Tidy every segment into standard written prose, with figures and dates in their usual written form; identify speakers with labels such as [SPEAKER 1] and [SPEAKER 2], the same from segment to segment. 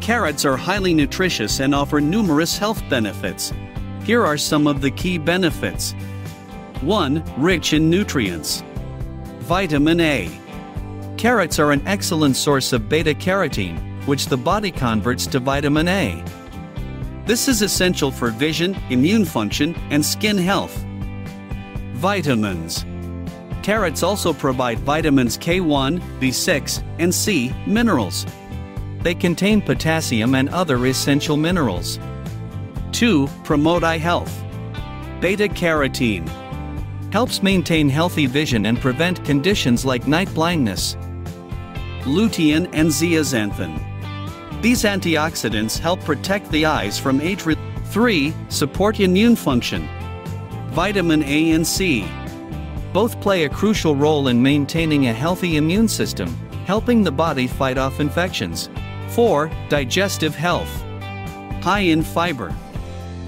[SPEAKER 1] Carrots are highly nutritious and offer numerous health benefits. Here are some of the key benefits. 1. Rich in nutrients. Vitamin A. Carrots are an excellent source of beta-carotene, which the body converts to vitamin A. This is essential for vision, immune function, and skin health. Vitamins. Carrots also provide vitamins K1, B6, and C minerals. They contain potassium and other essential minerals. 2. Promote eye health. Beta-carotene helps maintain healthy vision and prevent conditions like night blindness. Lutein and zeaxanthin. These antioxidants help protect the eyes from age. 3. Support immune function. Vitamin A and C both play a crucial role in maintaining a healthy immune system, helping the body fight off infections. 4. Digestive health. High in fiber.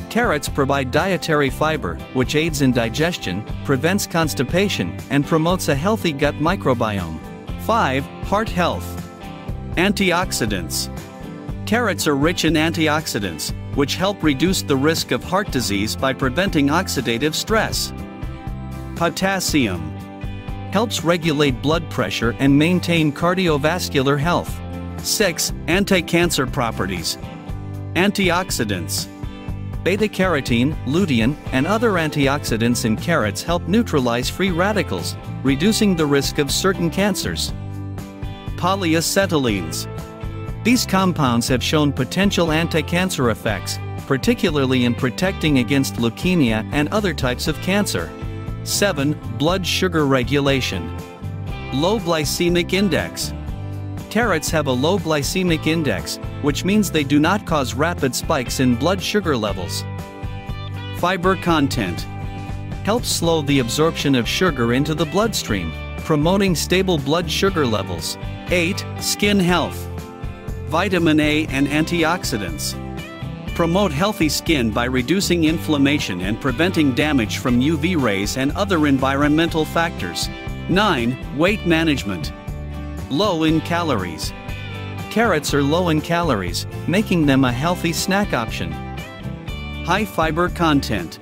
[SPEAKER 1] Carrots provide dietary fiber, which aids in digestion, prevents constipation, and promotes a healthy gut microbiome. 5. Heart health. Antioxidants. Carrots are rich in antioxidants, which help reduce the risk of heart disease by preventing oxidative stress. Potassium helps regulate blood pressure and maintain cardiovascular health. 6. Anti-cancer properties. Antioxidants. Beta-carotene, lutein, and other antioxidants in carrots help neutralize free radicals, reducing the risk of certain cancers. Polyacetylenes. These compounds have shown potential anti-cancer effects, particularly in protecting against leukemia and other types of cancer. 7. Blood sugar regulation. Low glycemic index. Carrots have a low glycemic index, which means they do not cause rapid spikes in blood sugar levels. Fiber content helps slow the absorption of sugar into the bloodstream, promoting stable blood sugar levels. 8. Skin health. Vitamin A and antioxidants promote healthy skin by reducing inflammation and preventing damage from UV rays and other environmental factors. 9. Weight management. Low in calories. Carrots are low in calories, making them a healthy snack option. High fiber content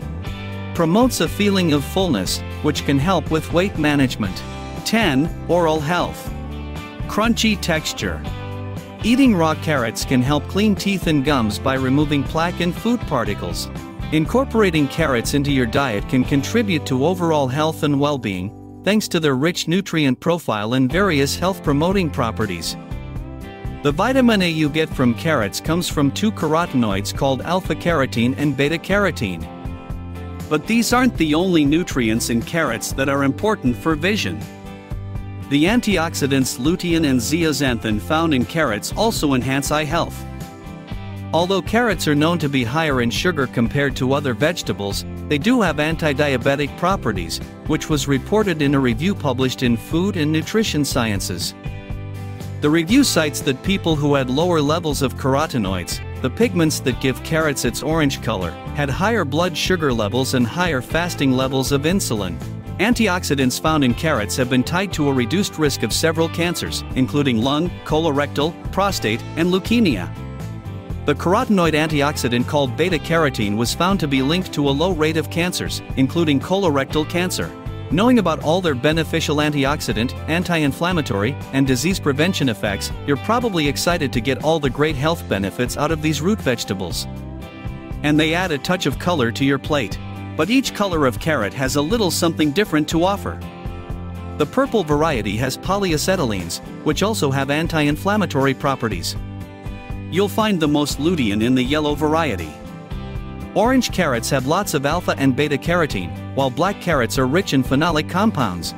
[SPEAKER 1] promotes a feeling of fullness, which can help with weight management. 10. Oral health. Crunchy texture. Eating raw carrots can help clean teeth and gums by removing plaque and food particles. Incorporating carrots into your diet can contribute to overall health and well-being, thanks to their rich nutrient profile and various health-promoting properties. The vitamin A you get from carrots comes from two carotenoids called alpha-carotene and beta-carotene. But these aren't the only nutrients in carrots that are important for vision. The antioxidants lutein and zeaxanthin found in carrots also enhance eye health. Although carrots are known to be higher in sugar compared to other vegetables, they do have anti-diabetic properties, which was reported in a review published in Food and Nutrition Sciences. The review cites that people who had lower levels of carotenoids, the pigments that give carrots its orange color, had higher blood sugar levels and higher fasting levels of insulin. Antioxidants found in carrots have been tied to a reduced risk of several cancers, including lung, colorectal, prostate, and leukemia. The carotenoid antioxidant called beta-carotene was found to be linked to a low rate of cancers, including colorectal cancer. Knowing about all their beneficial antioxidant, anti-inflammatory, and disease prevention effects, you're probably excited to get all the great health benefits out of these root vegetables. And they add a touch of color to your plate. But each color of carrot has a little something different to offer. The purple variety has polyacetylenes, which also have anti-inflammatory properties. You'll find the most lutein in the yellow variety. Orange carrots have lots of alpha and beta-carotene, while black carrots are rich in phenolic compounds.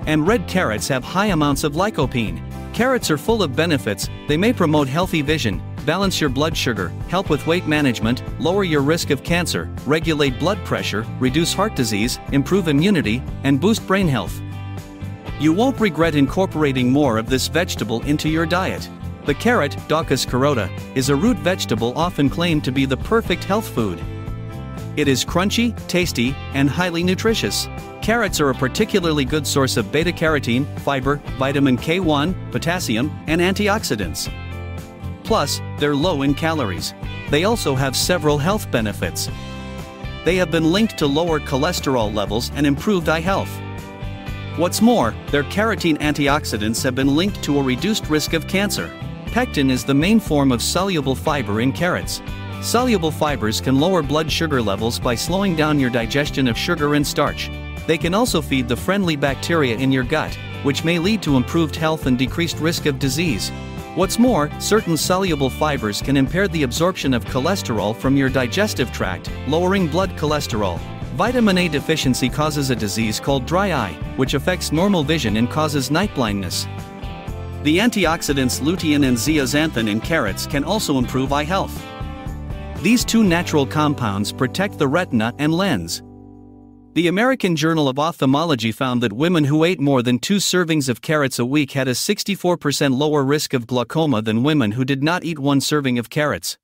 [SPEAKER 1] And red carrots have high amounts of lycopene. Carrots are full of benefits. They may promote healthy vision, balance your blood sugar, help with weight management, lower your risk of cancer, regulate blood pressure, reduce heart disease, improve immunity, and boost brain health. You won't regret incorporating more of this vegetable into your diet. The carrot, Daucus carota, is a root vegetable often claimed to be the perfect health food. It is crunchy, tasty, and highly nutritious. Carrots are a particularly good source of beta-carotene, fiber, vitamin K1, potassium, and antioxidants. Plus, they're low in calories. They also have several health benefits. They have been linked to lower cholesterol levels and improved eye health. What's more, their carotene antioxidants have been linked to a reduced risk of cancer. Pectin is the main form of soluble fiber in carrots. Soluble fibers can lower blood sugar levels by slowing down your digestion of sugar and starch. They can also feed the friendly bacteria in your gut, which may lead to improved health and decreased risk of disease. What's more, certain soluble fibers can impair the absorption of cholesterol from your digestive tract, lowering blood cholesterol. Vitamin A deficiency causes a disease called dry eye, which affects normal vision and causes night blindness. The antioxidants lutein and zeaxanthin in carrots can also improve eye health. These two natural compounds protect the retina and lens. The American Journal of Ophthalmology found that women who ate more than 2 servings of carrots a week had a 64% lower risk of glaucoma than women who did not eat 1 serving of carrots.